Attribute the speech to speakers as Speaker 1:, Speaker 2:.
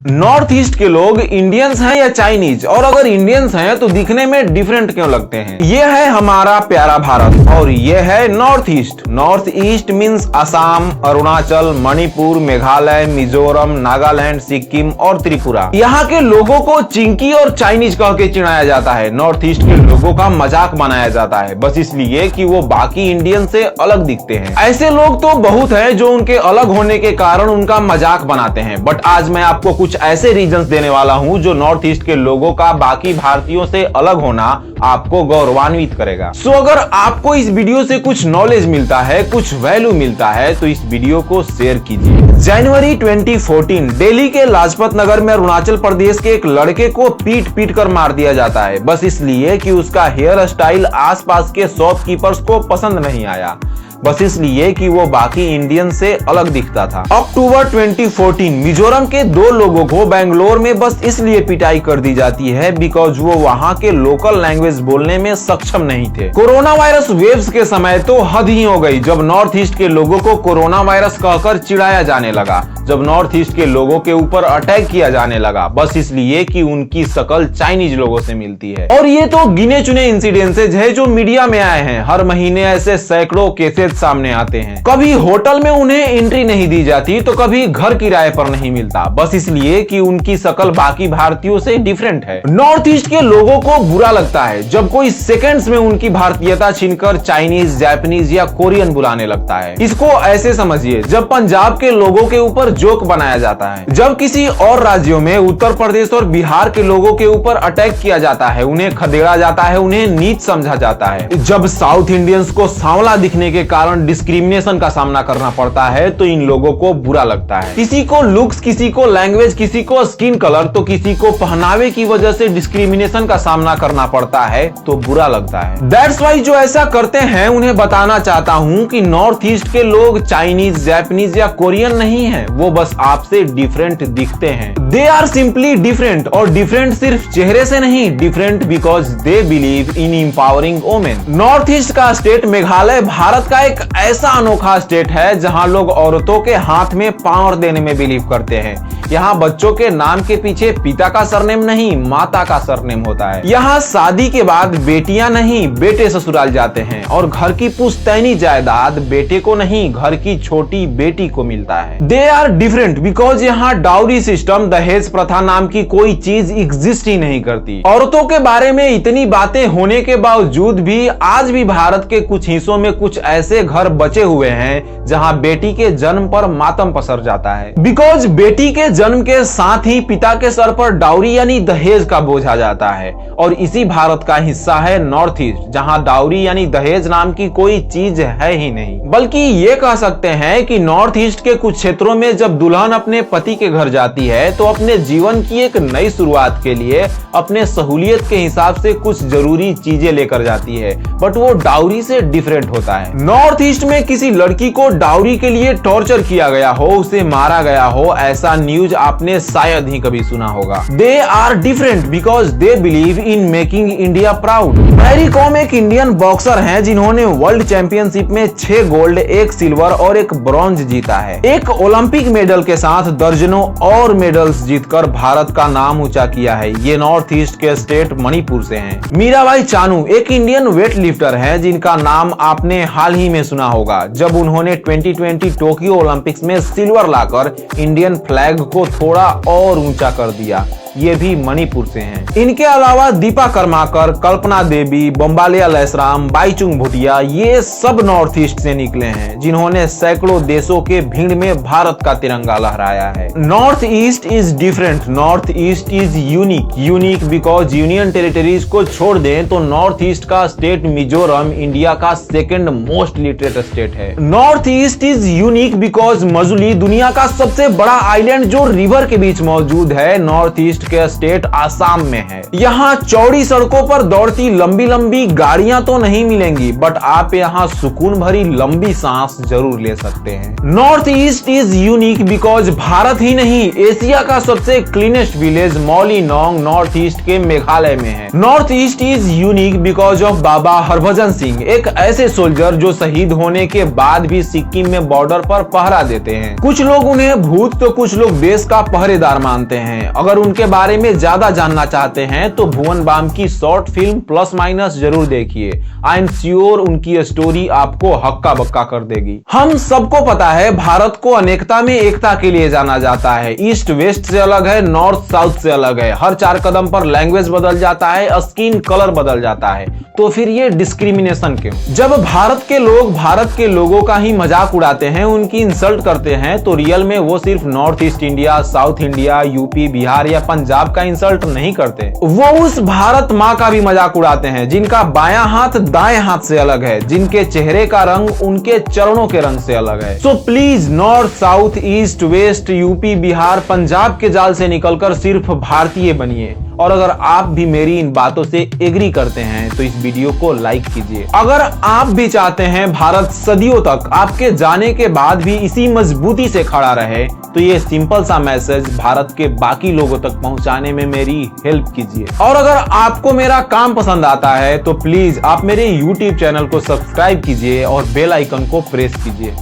Speaker 1: North east के लोग Indians हैं या चाइनीज, और अगर इंडियंस हैं तो दिखने में डिफरेंट क्यों लगते हैं। ये है हमारा प्यारा भारत और ये है north east. North east means Assam, Arunachal, Manipur, Meghalaya, Mizoram, Nagaland, Sikkim और त्रिपुरा। यहाँ के लोगों को चिंकी और चाइनीज कह के चिढ़ाया जाता है। नॉर्थ ईस्ट के लोगों का मजाक बनाया जाता है बस इसलिए कि वो बाकी इंडियन से अलग दिखते हैं। ऐसे लोग तो बहुत हैं जो उनके अलग होने के कारण उनका मजाक बनाते हैं, बट आज मैं आपको कुछ ऐसे रीजंस देने वाला हूं जो नॉर्थ ईस्ट के लोगों का बाकी भारतीयों से अलग होना आपको गौरवान्वित करेगा। सो अगर आपको इस वीडियो से कुछ नॉलेज मिलता है, कुछ वैल्यू मिलता है तो इस वीडियो को शेयर कीजिए। जनवरी 2014 दिल्ली के लाजपत नगर में अरुणाचल प्रदेश के एक लड़के को पीट कर मार दिया जाता है बस इसलिए कि उसका हेयर स्टाइल आसपास के शॉपकीपर्स को पसंद नहीं आया, बस इसलिए कि वो बाकी इंडियन से अलग दिखता था। अक्टूबर 2014 मिजोरम के 2 लोगों को बेंगलोर में बस इसलिए पिटाई कर दी जाती है बिकॉज वो वहां के लोकल लैंग्वेज बोलने में सक्षम नहीं थे। कोरोना वायरस वेव्स के समय तो हद ही हो गई जब नॉर्थ ईस्ट के लोगों को कोरोना वायरस कहकर चिढ़ाया जाने लगा, जब नॉर्थ ईस्ट के लोगों के ऊपर अटैक किया जाने लगा बस इसलिए कि उनकी शक्ल चाइनीज लोगों से मिलती है। और ये तो गिने चुने इंसिडेंसेज है जो मीडिया में आए हैं। हर महीने ऐसे सैकड़ों केसेस सामने आते हैं। कभी होटल में उन्हें एंट्री नहीं दी जाती तो कभी घर किराए पर नहीं मिलता बस इसलिए कि उनकी शक्ल बाकी भारतीयों से डिफरेंट है। नॉर्थ ईस्ट के लोगों को बुरा लगता है जब कोई सेकंड्स में उनकी भारतीयता छीनकर चाइनीज, जापानीज या कोरियन बुलाने लगता है। इसको ऐसे समझिए, जब पंजाब के लोगों के ऊपर जोक बनाया जाता है, जब किसी और राज्यों में उत्तर प्रदेश और बिहार के लोगों के ऊपर अटैक किया जाता है, उन्हें खदेड़ा जाता है, उन्हें नीच समझा जाता है, जब साउथ इंडियंस को सांवला दिखने के कारण डिस्क्रिमिनेशन का सामना करना पड़ता है तो इन लोगों को बुरा लगता है। किसी को लुक्स, किसी को लैंग्वेज, किसी को स्किन कलर तो किसी को पहनावे की वजह से डिस्क्रिमिनेशन का सामना करना पड़ता है तो बुरा लगता है। दैट्स वाई जो ऐसा करते हैं उन्हें बताना चाहता हूं कि नॉर्थ ईस्ट के लोग चाइनीज, जापानीज या कोरियन नहीं है, वो बस आपसे डिफरेंट दिखते हैं। दे आर सिंपली डिफरेंट, और डिफरेंट सिर्फ चेहरे से नहीं, different because they believe in empowering women. North east का स्टेट मेघालय भारत का एक ऐसा अनोखा स्टेट है जहां लोग औरतों के हाथ में पावर देने में बिलीव करते हैं। यहाँ बच्चों के नाम के पीछे पिता का सरनेम नहीं, माता का सरनेम होता है। यहाँ शादी के बाद बेटियां नहीं, बेटे ससुराल जाते हैं और घर की पुश्तैनी जायदाद बेटे को नहीं, घर की छोटी बेटी को मिलता है। दे आर डिफरेंट बिकॉज यहाँ डाउरी सिस्टम, दहेज प्रथा नाम की कोई चीज एग्जिस्ट ही नहीं करती। औरतों के बारे में इतनी बातें होने के बावजूद भी आज भी भारत के कुछ हिस्सों में कुछ ऐसे घर बचे हुए हैं जहां बेटी के जन्म पर मातम पसर जाता है बिकॉज बेटी के जन्म के साथ ही पिता के सर पर डाउरी यानी दहेज का बोझ आ जाता है। और इसी भारत का हिस्सा है नॉर्थ ईस्ट जहां डाउरी यानी दहेज नाम की कोई चीज है ही नहीं। बल्कि ये कह सकते हैं कि नॉर्थ ईस्ट के कुछ क्षेत्रों में जब दुल्हन अपने पति के घर जाती है तो अपने जीवन की एक नई शुरुआत के लिए अपने सहूलियत के हिसाब से कुछ जरूरी चीजें लेकर जाती है, बट वो डाउरी से डिफरेंट होता है। नॉर्थ ईस्ट में किसी लड़की को डाउरी के लिए टॉर्चर किया गया हो, उसे मारा गया हो, ऐसा न्यूज आपने शायद ही कभी सुना होगा। They are different because they believe in making India proud. Mary Kom एक इंडियन बॉक्सर हैं जिन्होंने वर्ल्ड चैंपियनशिप में 6 गोल्ड, 1 सिल्वर और 1 ब्रॉन्ज जीता है। एक ओलंपिक मेडल के साथ दर्जनों और मेडल्स जीतकर भारत का नाम ऊंचा किया है। ये नॉर्थ ईस्ट के स्टेट मणिपुर से हैं। मीराबाई चानू एक इंडियन वेट लिफ्टर है जिनका नाम आपने हाल ही में सुना होगा जब उन्होंने 2020 टोक्यो ओलंपिक्स में सिल्वर लाकर इंडियन फ्लैग को थोड़ा और ऊंचा कर दिया। ये भी मणिपुर से हैं। इनके अलावा दीपा कर्माकर, कल्पना देवी, बम्बालिया लैसराम, बाईचुंग भूटिया ये सब नॉर्थ ईस्ट से निकले हैं जिन्होंने सैकड़ों देशों के भीड़ में भारत का तिरंगा लहराया है। North east is different, north east is unique. Unique because union territories को छोड़ दें तो नॉर्थ ईस्ट का स्टेट मिजोरम इंडिया का 2nd मोस्ट लिटरेट स्टेट है। North east is unique because Majuli दुनिया का सबसे बड़ा आइलैंड जो रिवर के बीच मौजूद है। नॉर्थ ईस्ट ईस्ट के स्टेट आसाम में है। यहाँ चौड़ी सड़कों पर दौड़ती लंबी लंबी गाड़ियां तो नहीं मिलेंगी, बट आप यहाँ सुकून भरी लंबी सांस जरूर ले सकते हैं। North east is unique because Bharat ही नहीं, एशिया का सबसे cleanest village Mawlynnong north east के मेघालय में है। North east is unique because of Baba Harbhajan Singh, एक ऐसे सोल्जर जो शहीद होने के बाद भी सिक्किम में बॉर्डर पर पहरा देते हैं। कुछ लोग उन्हें भूत तो कुछ लोग देश का पहरेदार मानते हैं। अगर उनके बारे में ज्यादा जानना चाहते हैं तो भुवन बाम की शॉर्ट फिल्म प्लस माइनस जरूर देखिए। आई एम श्योर उनकी स्टोरी आपको हक्का बक्का कर देगी। हम सबको पता है भारत को अनेकता में एकता के लिए जाना जाता है। ईस्ट वेस्ट से अलग है, नॉर्थ साउथ से अलग है। हर 4 कदम पर लैंग्वेज बदल जाता है, स्किन कलर बदल जाता है। तो फिर ये डिस्क्रिमिनेशन क्यों? जब भारत के लोग भारत के लोगों का ही मजाक उड़ाते हैं, उनकी इंसल्ट करते हैं, तो रियल में वो सिर्फ north east India, south India, UP, Bihar या पंजाब का इंसल्ट नहीं करते। वो उस भारत माँ का भी मजाक उड़ाते हैं जिनका बायां हाथ दाएं हाथ से अलग है, जिनके चेहरे का रंग उनके चरणों के रंग से अलग है। So please north south east west UP Bihar Punjab के जाल से निकलकर सिर्फ भारतीय बनिए। और अगर आप भी मेरी इन बातों से एग्री करते हैं तो इस वीडियो को लाइक कीजिए। अगर आप भी चाहते हैं भारत सदियों तक आपके जाने के बाद भी इसी मजबूती से खड़ा रहे, तो ये सिंपल सा मैसेज भारत के बाकी लोगों तक पहुंचाने में मेरी हेल्प कीजिए। और अगर आपको मेरा काम पसंद आता है तो प्लीज आप मेरे YouTube चैनल को सब्सक्राइब कीजिए और बेल आइकन को प्रेस कीजिए।